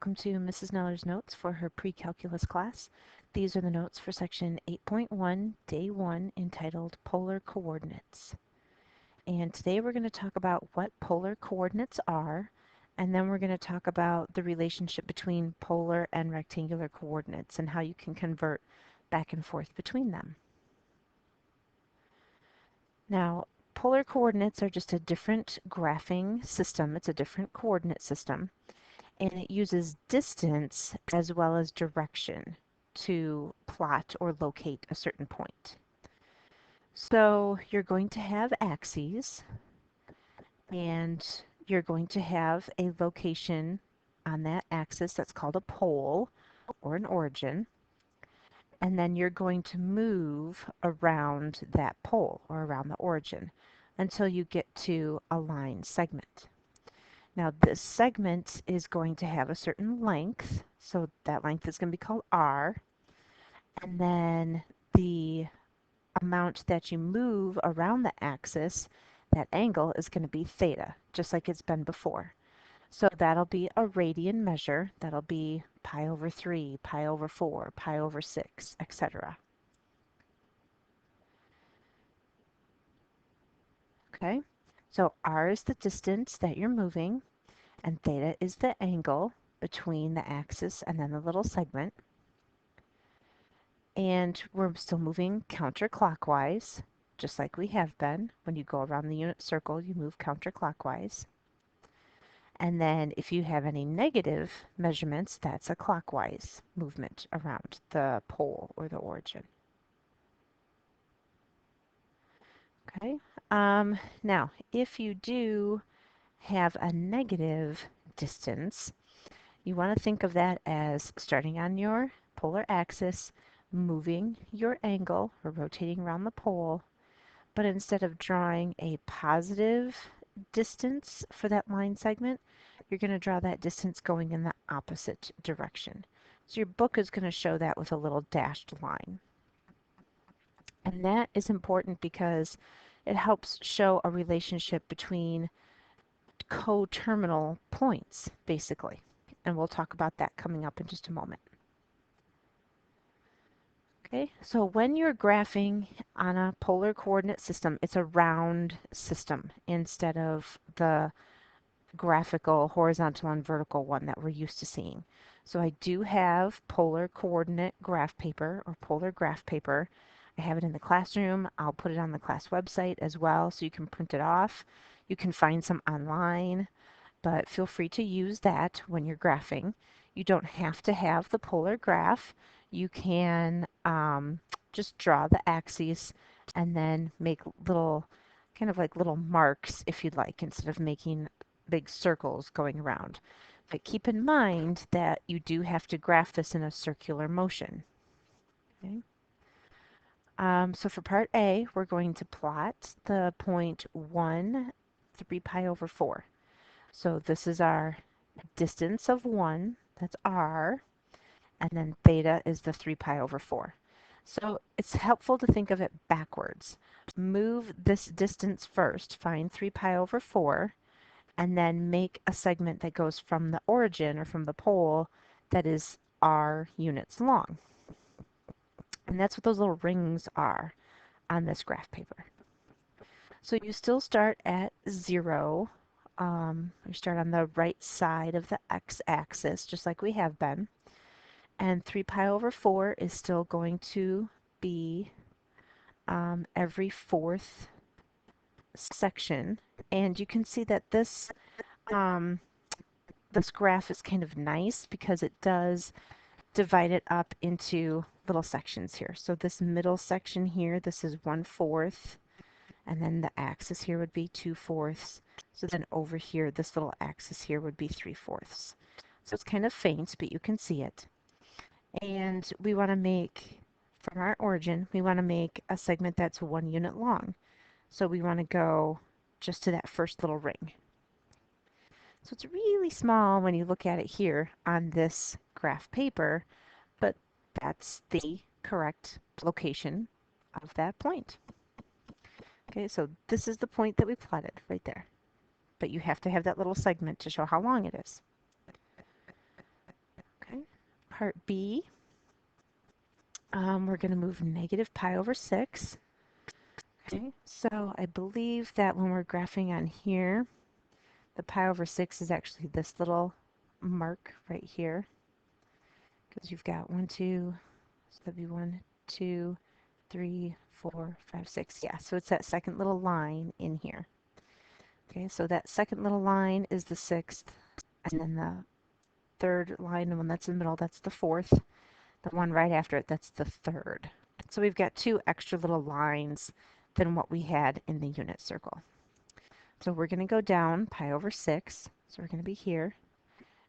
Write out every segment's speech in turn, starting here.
welcome to Mrs. Neller's notes for her pre-calculus class. These are the notes for section 8.1, day 1, entitled Polar Coordinates. And today we're going to talk about what polar coordinates are, and then we're going to talk about the relationship between polar and rectangular coordinates and how you can convert back and forth between them. Now, polar coordinates are just a different graphing system. It's a different coordinate system. And it uses distance as well as direction to plot or locate a certain point. So you're going to have axes, and you're going to have a location on that axis that's called a pole or an origin, and then you're going to move around that pole or around the origin until you get to a line segment. Now this segment is going to have a certain length, so that length is going to be called r, and then the amount that you move around the axis, that angle is going to be theta, just like it's been before. So that'll be a radian measure. That'll be pi over 3, pi over 4, pi over 6, etc. Okay, so r is the distance that you're moving, and theta is the angle between the axis and then the little segment. And we're still moving counterclockwise, just like we have been. When you go around the unit circle, you move counterclockwise. And then if you have any negative measurements, that's a clockwise movement around the pole or the origin. Okay. Now, if you do have a negative distance, you want to think of that as starting on your polar axis, moving your angle or rotating around the pole, but instead of drawing a positive distance for that line segment, you're going to draw that distance going in the opposite direction. So your book is going to show that with a little dashed line. And that is important because it helps show a relationship between coterminal points, basically. And we'll talk about that coming up in just a moment. Okay, so when you're graphing on a polar coordinate system, it's a round system instead of the graphical horizontal and vertical one that we're used to seeing. So I do have polar coordinate graph paper or polar graph paper. I have it in the classroom. I'll put it on the class website as well so you can print it off. You can find some online, but feel free to use that when you're graphing. You don't have to have the polar graph. You can just draw the axes and then make little, kind of like little marks if you'd like, instead of making big circles going around. But keep in mind that you do have to graph this in a circular motion. Okay. So for part A, we're going to plot the point 1, 3 pi over 4. So this is our distance of 1, that's r, and then theta is the 3 pi over 4. So it's helpful to think of it backwards. Move this distance first, find 3 pi over 4, and then make a segment that goes from the origin or from the pole that is r units long. And that's what those little rings are on this graph paper. So you still start at 0. You start on the right side of the x-axis, just like we have been. And 3 pi over 4 is still going to be every fourth section. And you can see that this graph is kind of nice because it does divide it up into little sections here. So this middle section here, this is 1/4, and then the axis here would be 2/4. So then over here, this little axis here would be 3/4. So it's kind of faint, but you can see it. And we want to make, from our origin, we want to make a segment that's 1 unit long. So we want to go just to that first little ring. So it's really small when you look at it here on this graph paper, but that's the correct location of that point. Okay, so this is the point that we plotted right there. But you have to have that little segment to show how long it is. Part B, we're going to move negative pi over 6. Okay, so I believe that when we're graphing on here, the pi over 6 is actually this little mark right here. Because you've got 1, 2, so that'd be 1, 2, 3, 4, 5, 6. Yeah, so it's that second little line in here. Okay, so that second little line is the 6th, and then the third line, the one that's in the middle, that's the 4th. The one right after it, that's the 3rd. So we've got 2 extra little lines than what we had in the unit circle. So we're going to go down pi over 6. So we're going to be here.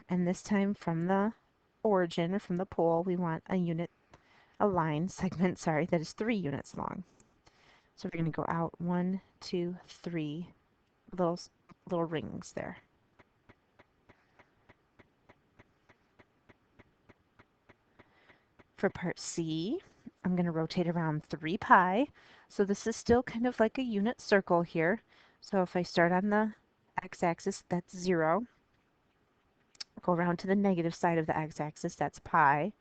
And this time from the origin, or from the pole, we want a line segment, sorry, that is 3 units long. So we're going to go out 1, 2, 3 little rings there. For part C, I'm going to rotate around 3 pi. So this is still kind of like a unit circle here. So if I start on the x-axis, that's 0. Go around to the negative side of the x-axis, that's pi.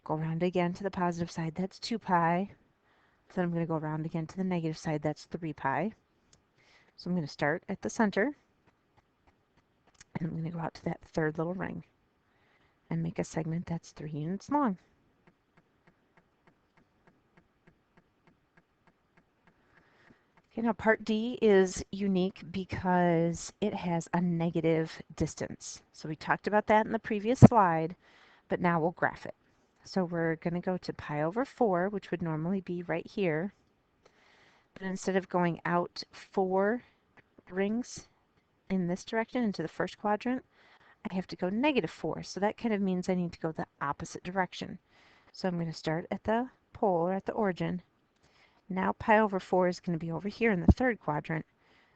Go around again to the positive side, that's 2 pi. Then I'm going to go around again to the negative side, that's 3 pi. So I'm going to start at the center, and I'm going to go out to that third little ring and make a segment that's 3 units long. Okay, now part D is unique because it has a negative distance. So we talked about that in the previous slide, but now we'll graph it. So we're going to go to pi over 4, which would normally be right here. But instead of going out 4 rings in this direction into the first quadrant, I have to go negative 4. So that kind of means I need to go the opposite direction. So I'm going to start at the pole, or at the origin. Now pi over 4 is going to be over here in the third quadrant.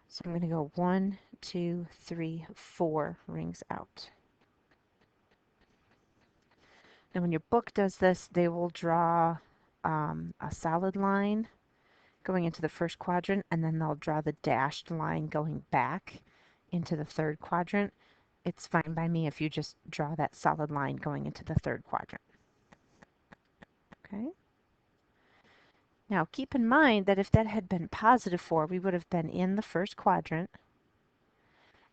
So I'm going to go 1, 2, 3, 4 rings out. Now when your book does this, they will draw a solid line going into the first quadrant, and then they'll draw the dashed line going back into the third quadrant. It's fine by me if you just draw that solid line going into the third quadrant. Okay. Now keep in mind that if that had been positive 4, we would have been in the first quadrant.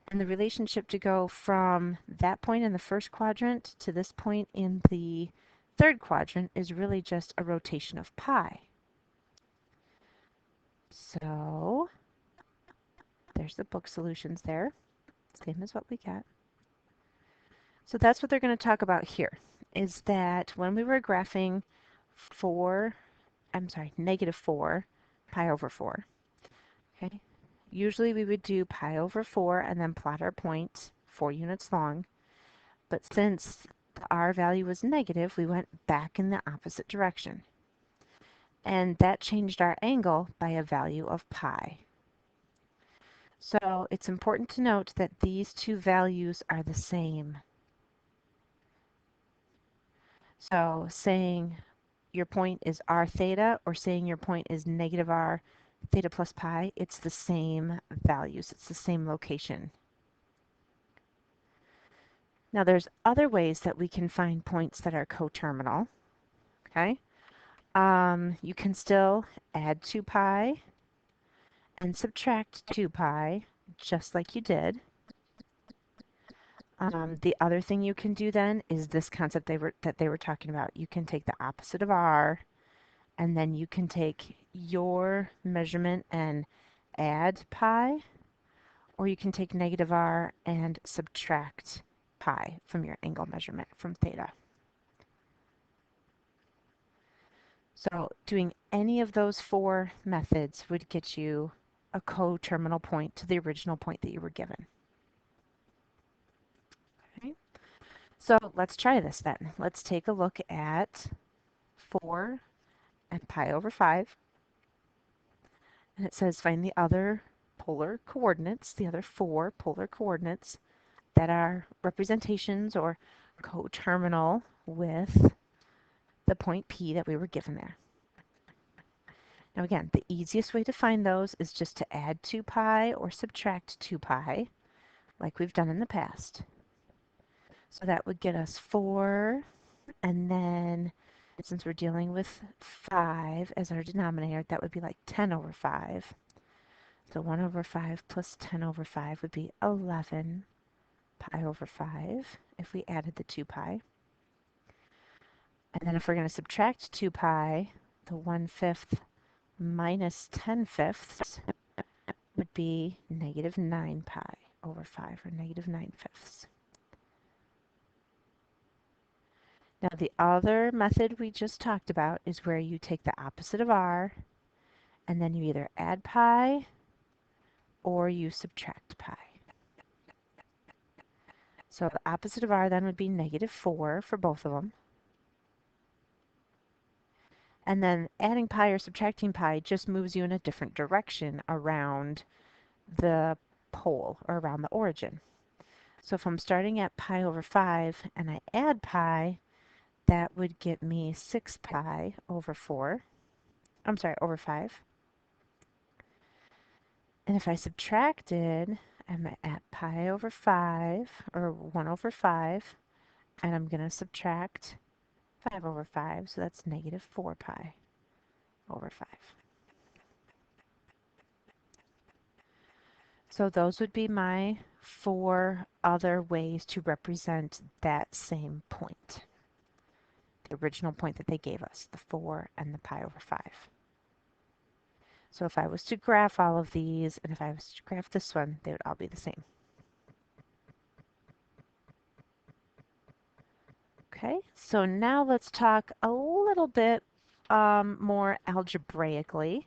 And the relationship to go from that point in the first quadrant to this point in the third quadrant is really just a rotation of pi. So there's the book solutions there, same as what we got. So that's what they're going to talk about here, is that when we were graphing negative 4 pi over 4, okay, usually we would do pi over 4 and then plot our point 4 units long. But since the r value was negative, we went back in the opposite direction. And that changed our angle by a value of pi. So it's important to note that these two values are the same. So saying your point is r theta, or saying your point is negative r theta plus pi, it's the same values. It's the same location. Now there's other ways that we can find points that are coterminal. Okay, you can still add 2 pi and subtract 2 pi, just like you did. The other thing you can do then is this concept that they were talking about. You can take the opposite of r, and then you can take your measurement and add pi, or you can take negative r and subtract pi from your angle measurement from theta. So doing any of those 4 methods would get you a coterminal point to the original point that you were given. Okay. So let's try this then. Let's take a look at 4 and pi over 5. And it says find the other polar coordinates, the other 4 polar coordinates that are representations or coterminal with the point P that we were given there. Now again, the easiest way to find those is just to add 2 pi or subtract 2 pi, like we've done in the past. So that would get us 4 And then since we're dealing with 5 as our denominator, that would be like 10 over 5. So 1 over 5 plus 10 over 5 would be 11 pi over 5 if we added the 2 pi. And then if we're going to subtract 2 pi, the 1/5 minus 10/5 would be negative 9 pi over 5, or negative 9/5. Now the other method we just talked about is where you take the opposite of r, and then you either add pi or you subtract pi. So the opposite of r then would be -4 for both of them. And then adding pi or subtracting pi just moves you in a different direction around the pole, or around the origin. So if I'm starting at pi over 5 and I add pi, that would get me 6 pi over 4. I'm sorry, over 5. And if I subtracted, I'm at pi over 5, or 1 over 5, and I'm going to subtract 5 over 5, so that's -4 pi over 5. So those would be my 4 other ways to represent that same point, the original point that they gave us, the 4 and the pi over 5. So if I was to graph all of these, and if I was to graph this one, they would all be the same. Okay, so now let's talk a little bit more algebraically,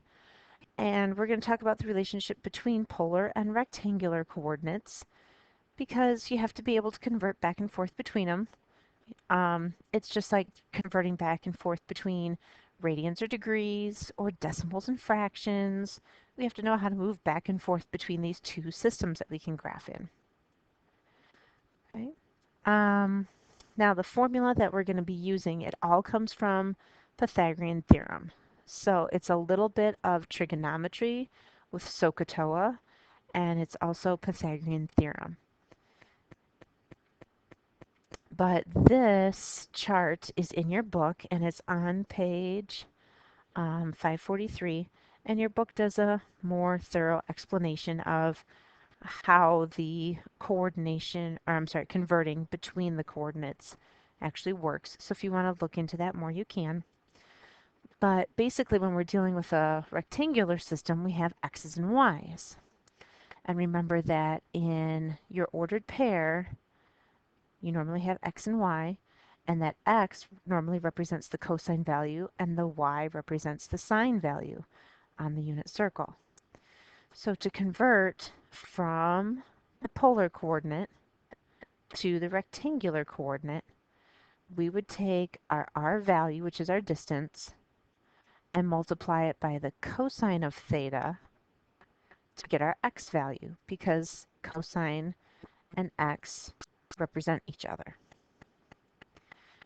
and we're going to talk about the relationship between polar and rectangular coordinates, because you have to be able to convert back and forth between them. It's just like converting back and forth between radians or degrees, or decimals and fractions. We have to know how to move back and forth between these two systems that we can graph in. Okay. Now the formula that we're going to be using, it all comes from Pythagorean theorem. So it's a little bit of trigonometry with SOHCAHTOA, and it's also Pythagorean theorem. But this chart is in your book, and it's on page 543, and your book does a more thorough explanation of how the coordination, or I'm sorry, converting between the coordinates actually works. So if you want to look into that more, you can. But basically, when we're dealing with a rectangular system, we have x's and y's. And remember that in your ordered pair, you normally have x and y, and that x normally represents the cosine value and the y represents the sine value on the unit circle. So to convert from the polar coordinate to the rectangular coordinate, we would take our r value, which is our distance, and multiply it by the cosine of theta to get our x value, because cosine and x represent each other.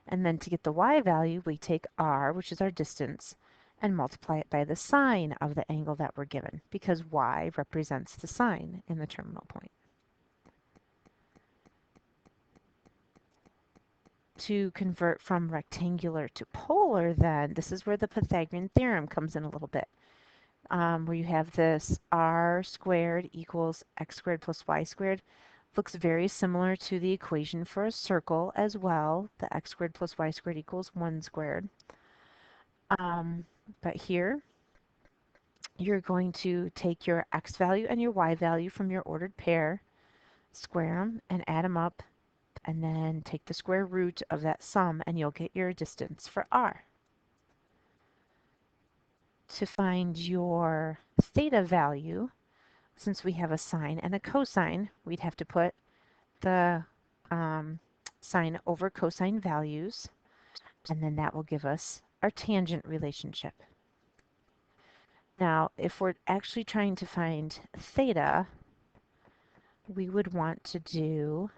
And then to get the y value, we take r, which is our distance, and multiply it by the sine of the angle that we're given, because y represents the sine in the terminal point. To convert from rectangular to polar, then, this is where the Pythagorean theorem comes in a little bit, where you have this r squared equals x squared plus y squared. Looks very similar to the equation for a circle as well, the x squared plus y squared equals 1 squared. But here, you're going to take your x value and your y value from your ordered pair, square them, and add them up, and then take the square root of that sum, and you'll get your distance for r. To find your theta value, since we have a sine and a cosine, we'd have to put the sine over cosine values, and then that will give us our tangent relationship. Now, if we're actually trying to find theta, we would want to do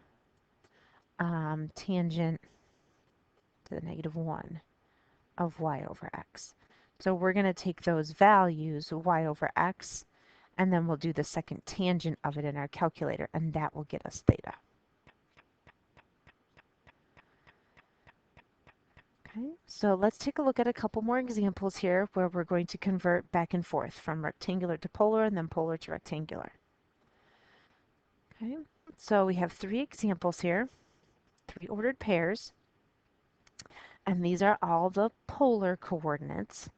tangent to the -1 of y over x. So we're going to take those values, y over x, and then we'll do the second tangent of it in our calculator, and that will get us theta. Okay, so let's take a look at a couple more examples here where we're going to convert back and forth from rectangular to polar and then polar to rectangular. Okay, so we have 3 examples here, 3 ordered pairs, and these are all the polar coordinates.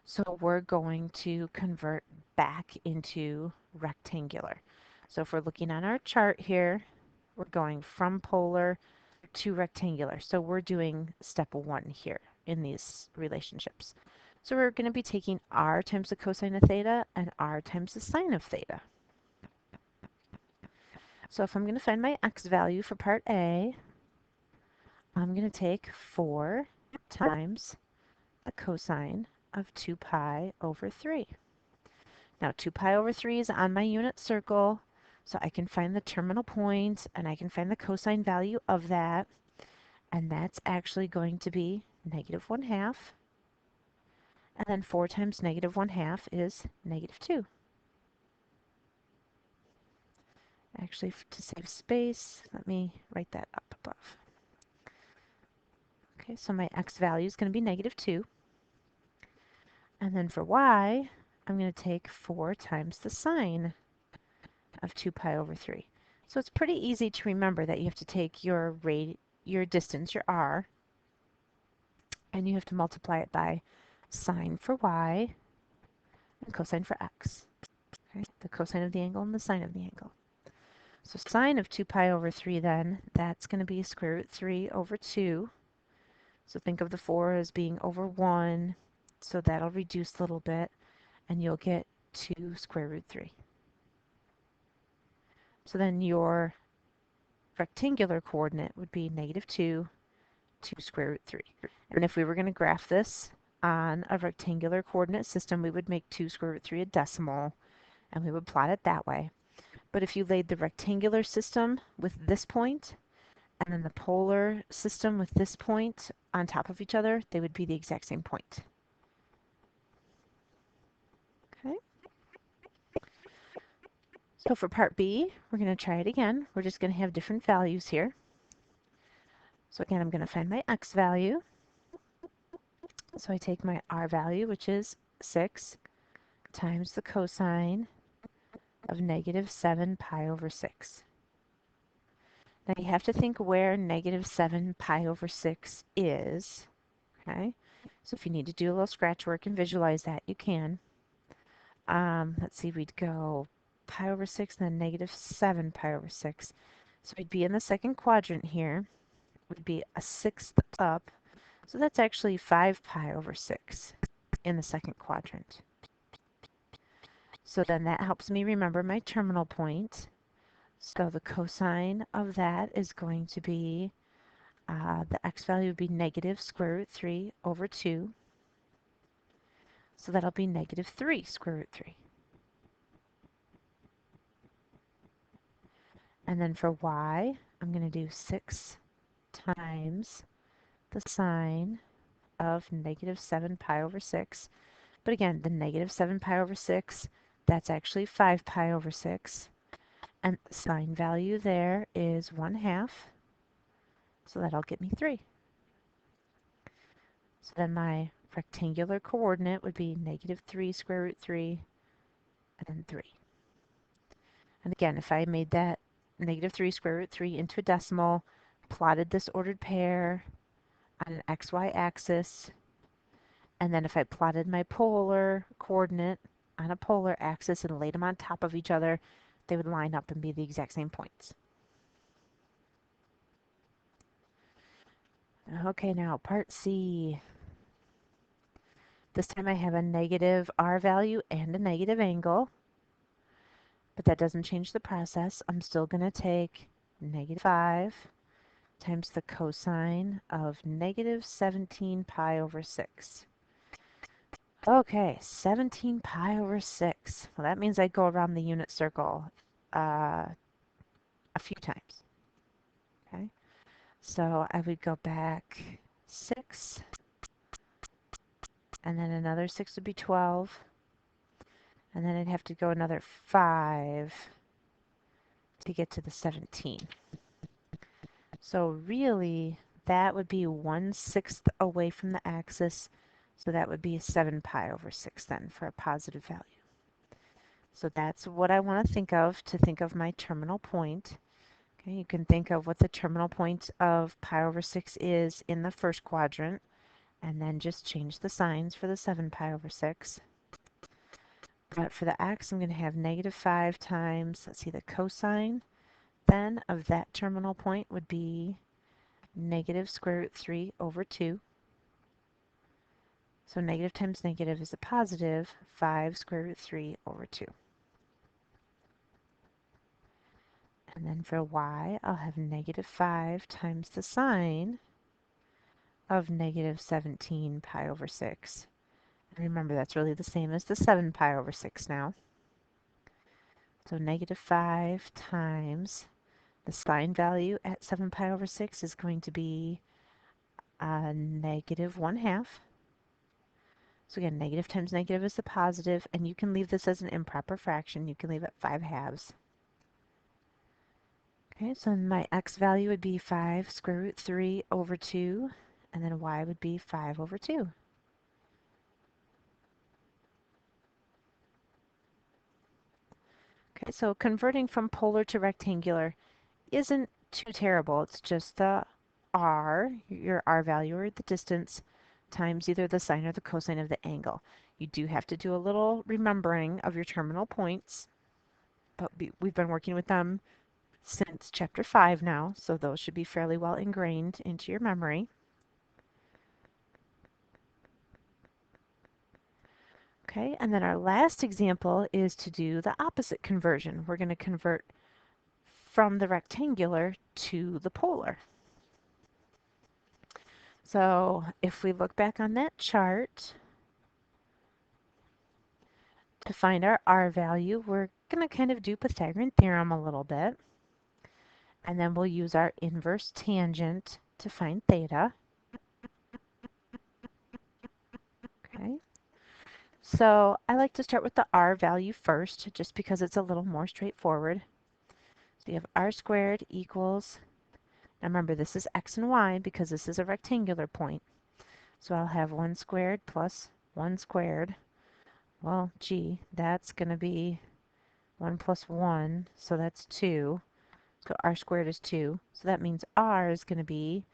So we're going to convert back into rectangular. So if we're looking on our chart here, we're going from polar to rectangular. So we're doing step 1 here in these relationships. So we're going to be taking r times the cosine of theta and r times the sine of theta. So if I'm going to find my x value for part A, I'm going to take 4 times the cosine of 2 pi over 3. Now 2 pi over 3 is on my unit circle, so I can find the terminal point and I can find the cosine value of that, and that's actually going to be negative 1/2. And then 4 times negative 1/2 is negative 2. Actually, to save space, let me write that up above. Okay, so my x value is going to be negative 2. And then for y, I'm going to take 4 times the sine of 2 pi over 3. So it's pretty easy to remember that you have to take your distance, your r, and you have to multiply it by sine for y and cosine for x. Okay, the cosine of the angle and the sine of the angle. So sine of 2 pi over 3 then, that's going to be square root 3 over 2. So think of the 4 as being over 1. So that'll reduce a little bit, and you'll get 2 square root 3. So then your rectangular coordinate would be negative 2, 2 square root 3. And if we were going to graph this on a rectangular coordinate system, we would make 2 square root 3 a decimal, and we would plot it that way. But if you laid the rectangular system with this point, and then the polar system with this point on top of each other, they would be the exact same point. Okay. So for part B, we're going to try it again. We're just going to have different values here. So again, I'm going to find my x value. So I take my r value, which is 6, times the cosine of negative 7 pi over 6. Now you have to think where negative 7 pi over 6 is. Okay, so if you need to do a little scratch work and visualize that, you can. Let's see, we'd go pi over 6 and then negative 7 pi over 6. So we'd be in the second quadrant here. Would be a 1/6 up. So that's actually 5 pi over 6 in the second quadrant. So then that helps me remember my terminal point. So the cosine of that is going to be, the x value would be negative square root 3 over 2. So that'll be negative 3 square root 3. And then for y, I'm going to do 6 times the sine of negative 7 pi over 6. But again, the negative 7 pi over 6, that's actually 5 pi over 6. And the sine value there is 1/2. So that'll get me 3. So then my rectangular coordinate would be negative 3 square root 3 and then 3. And again, if I made that negative 3 square root 3 into a decimal, plotted this ordered pair on an xy axis, and then if I plotted my polar coordinate on a polar axis and laid them on top of each other, they would line up and be the exact same points. Okay, now part C. This time I have a negative r value and a negative angle, but that doesn't change the process. I'm still going to take negative 5 times the cosine of negative 17 pi over 6. Okay, 17 pi over 6. Well, that means I go around the unit circle a few times. Okay, so I would go back 6, and then another 6 would be 12, and then I'd have to go another 5 to get to the 17. So really, that would be 1/6 away from the axis. So that would be 7 pi over 6 then for a positive value. So that's what I want to think of my terminal point. Okay, you can think of what the terminal point of pi over 6 is in the first quadrant, and then just change the signs for the 7 pi over 6. But for the x, I'm going to have -5 times, let's see, the cosine then of that terminal point would be -√3 over 2. So negative times negative is a positive 5 square root 3 over 2. And then for y, I'll have -5 times the sine of -17 pi over 6. And remember, that's really the same as the 7 pi over 6 now. So -5 times the sine value at 7 pi over 6 is going to be -1/2. So again, negative times negative is the positive, and you can leave this as an improper fraction. You can leave it 5/2. Okay, so my x value would be 5 square root 3 over 2, and then y would be 5 over 2. Okay, so converting from polar to rectangular isn't too terrible. It's just the r, your r value or the distance, times either the sine or the cosine of the angle. You do have to do a little remembering of your terminal points, but we've been working with them since chapter 5 now, so those should be fairly well ingrained into your memory. Okay, and then our last example is to do the opposite conversion. We're going to convert from the rectangular to the polar. So if we look back on that chart, to find our r value, we're going to kind of do Pythagorean theorem a little bit. And then we'll use our inverse tangent to find theta. Okay. So I like to start with the r value first, just because it's a little more straightforward. So you have r squared equals, now remember this is x and y because this is a rectangular point. So I'll have 1 squared plus 1 squared. Well, gee, that's going to be 1 plus 1, so that's 2. So r squared is 2. So that means r is going to be,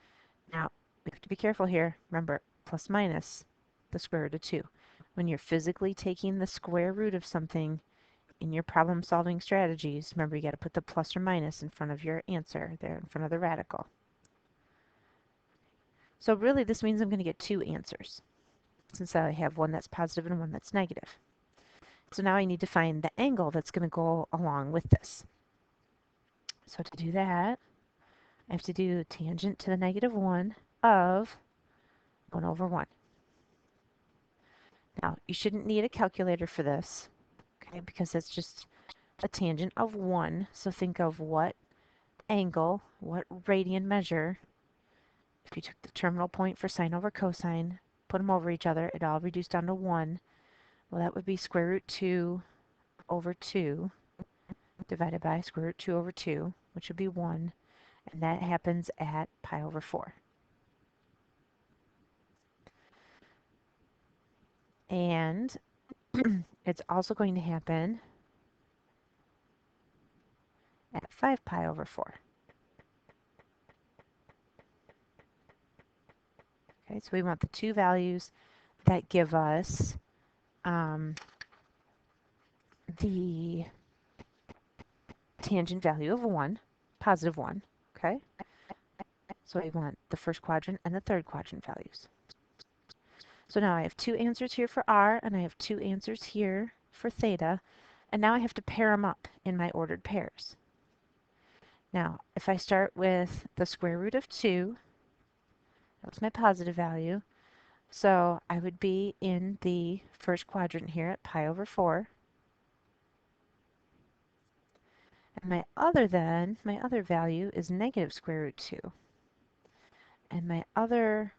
now we have to be careful here. Remember, plus minus the square root of 2. When you're physically taking the square root of something in your problem solving strategies, remember you got to put the plus or minus in front of your answer there, in front of the radical. So really this means I'm going to get 2 answers, since I have one that's positive and one that's negative. So now I need to find the angle that's going to go along with this. So to do that, I have to do tangent to the -1 of 1 over 1. Now, you shouldn't need a calculator for this, okay, because it's just a tangent of 1. So think of what angle, what radian measure, if you took the terminal point for sine over cosine, put them over each other, it all reduced down to 1. Well, that would be square root 2 over 2 divided by square root 2 over 2, which would be 1. And that happens at pi over 4. And it's also going to happen at 5 pi over 4. Okay, so we want the two values that give us the tangent value of 1, positive 1, okay? So I want the first quadrant and the third quadrant values. So now I have 2 answers here for r, and I have 2 answers here for theta, and now I have to pair them up in my ordered pairs. Now, if I start with the square root of 2, that was my positive value, so I would be in the first quadrant here at pi over 4. And my other value is negative square root 2. And my other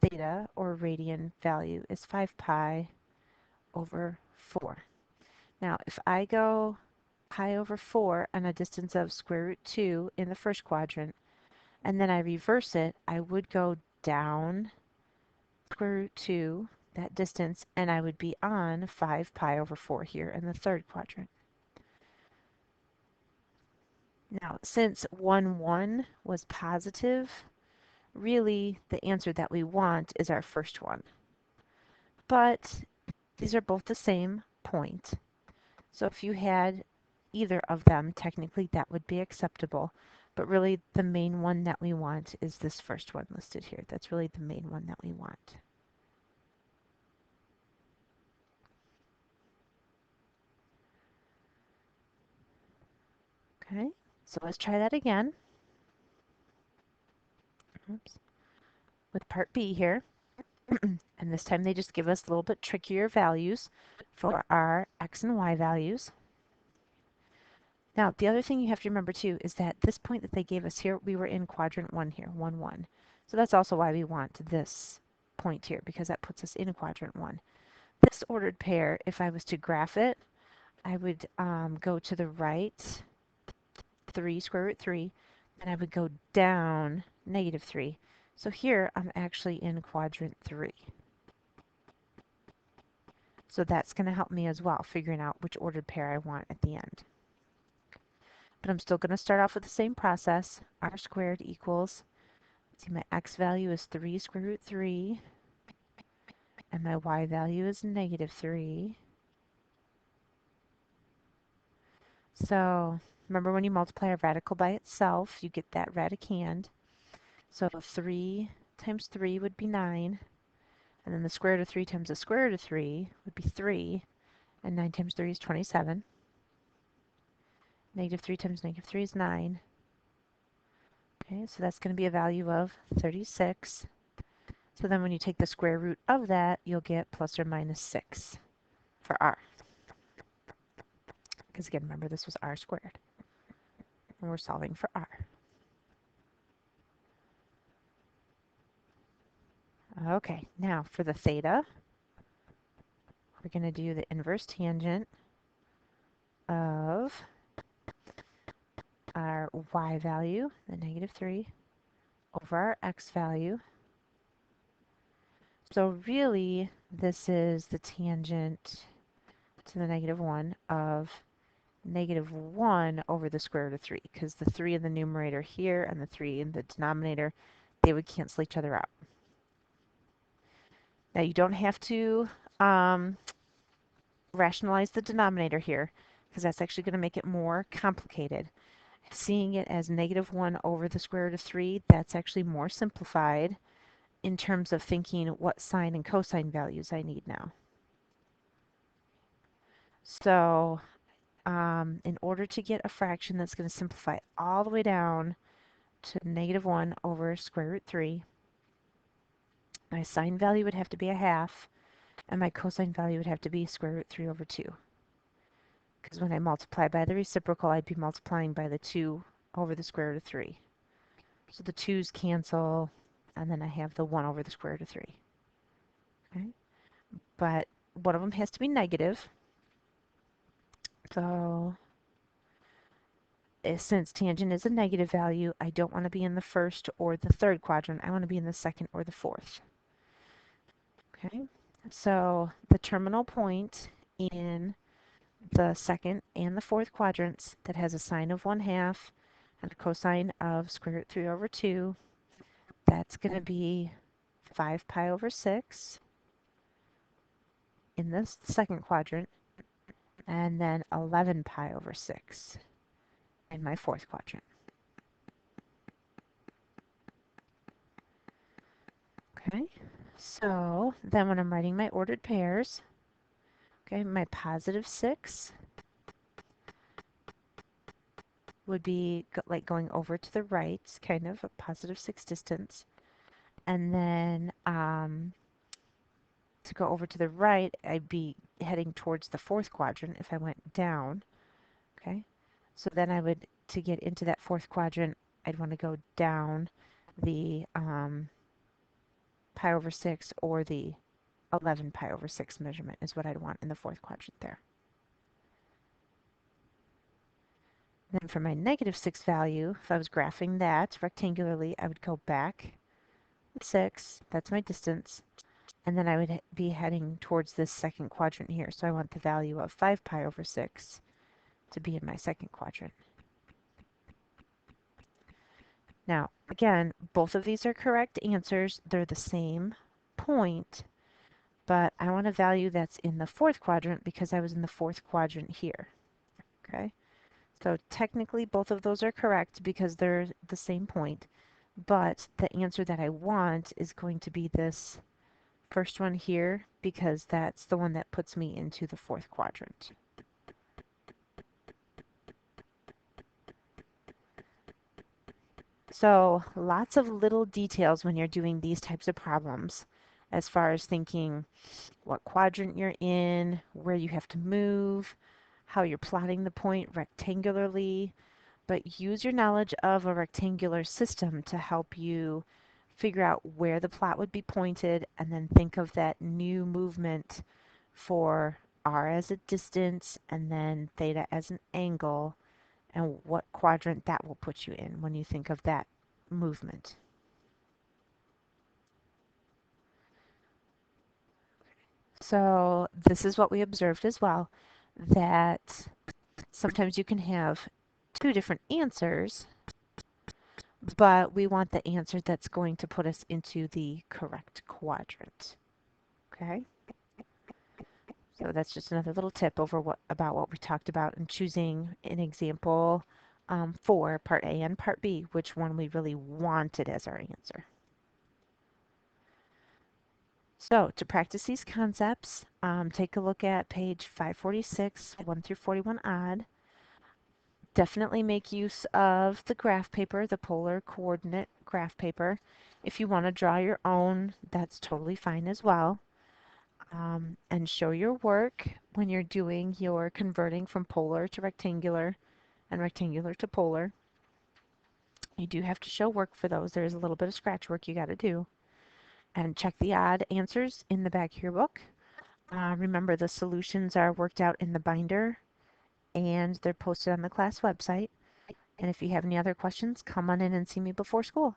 theta, or radian value, is 5 pi over 4. Now, if I go pi over 4 on a distance of square root 2 in the first quadrant, and then I reverse it, I would go down square root 2, that distance, and I would be on 5 pi over 4 here in the third quadrant. Now, since 1, 1 was positive, really the answer that we want is our first one. But these are both the same point. So if you had either of them, technically that would be acceptable. But really the main one that we want is this first one listed here. That's really the main one that we want. Okay, so let's try that again. Oops. With part B here. And this time they just give us a little bit trickier values for our x and y values. Now, the other thing you have to remember too is that this point that they gave us here, we were in quadrant 1 here, 1, 1. So that's also why we want this point here, because that puts us in quadrant 1. This ordered pair, if I was to graph it, I would go to the right 3 square root 3, and I would go down negative 3. So here I'm actually in quadrant 3. So that's going to help me as well, figuring out which ordered pair I want at the end. But I'm still going to start off with the same process. R squared equals, see, my x value is 3 square root 3, and my y value is negative 3. So remember, when you multiply a radical by itself, you get that radicand. So 3 times 3 would be 9, and then the square root of 3 times the square root of 3 would be 3, and 9 times 3 is 27. Negative 3 times negative 3 is 9. Okay, so that's going to be a value of 36. So then when you take the square root of that, you'll get plus or minus 6 for r. Because again, remember, this was r squared. And we're solving for r. Okay, now for the theta, we're going to do the inverse tangent of our y value, the negative 3, over our x value. So really, this is the tangent to the negative 1 of negative 1 over the square root of 3, because the 3 in the numerator here and the 3 in the denominator, they would cancel each other out. Now you don't have to rationalize the denominator here, because that's actually going to make it more complicated. Seeing it as negative 1 over the square root of 3, that's actually more simplified in terms of thinking what sine and cosine values I need now. So in order to get a fraction that's going to simplify all the way down to negative 1 over square root 3, my sine value would have to be a half, and my cosine value would have to be square root 3 over 2. Because when I multiply by the reciprocal, I'd be multiplying by the 2 over the square root of 3. So the 2's cancel, and then I have the 1 over the square root of 3. Okay? But one of them has to be negative. So since tangent is a negative value, I don't want to be in the first or the third quadrant. I want to be in the second or the fourth. Okay? So the terminal point in the second and the fourth quadrants that has a sine of 1/2 and a cosine of square root 3 over 2, that's going to be 5 pi over 6 in the second quadrant, and then 11 pi over 6 in my fourth quadrant. Okay, so then when I'm writing my ordered pairs, okay, my positive 6 would be like going over to the right, kind of a positive 6 distance. And then to go over to the right, I'd be heading towards the fourth quadrant if I went down. Okay, so then I would, to get into that fourth quadrant, I'd want to go down the pi over 6 or the 11 pi over 6 measurement is what I'd want in the fourth quadrant there. Then for my -6 value, if I was graphing that rectangularly, I would go back 6, that's my distance, and then I would be heading towards this second quadrant here. So I want the value of 5 pi over 6 to be in my second quadrant. Now, again, both of these are correct answers. They're the same point, but I want a value that's in the fourth quadrant because I was in the fourth quadrant here. Okay, so technically both of those are correct because they're the same point, but the answer that I want is going to be this first one here because that's the one that puts me into the fourth quadrant. So lots of little details when you're doing these types of problems as far as thinking what quadrant you're in, where you have to move, how you're plotting the point rectangularly, but use your knowledge of a rectangular system to help you figure out where the plot would be pointed and then think of that new movement for r as a distance and then theta as an angle and what quadrant that will put you in when you think of that movement. So this is what we observed as well, that sometimes you can have two different answers, but we want the answer that's going to put us into the correct quadrant. Okay? So that's just another little tip over about what we talked about in choosing an example for part A and part B, which one we really wanted as our answer. So to practice these concepts, take a look at page 546, 1 through 41 odd. Definitely make use of the graph paper, the polar coordinate graph paper. If you want to draw your own, that's totally fine as well. And show your work when you're doing your converting from polar to rectangular and rectangular to polar. You do have to show work for those. There's a little bit of scratch work you got to do. And check the odd answers in the back of your book. Remember, the solutions are worked out in the binder and they're posted on the class website. And if you have any other questions, come on in and see me before school.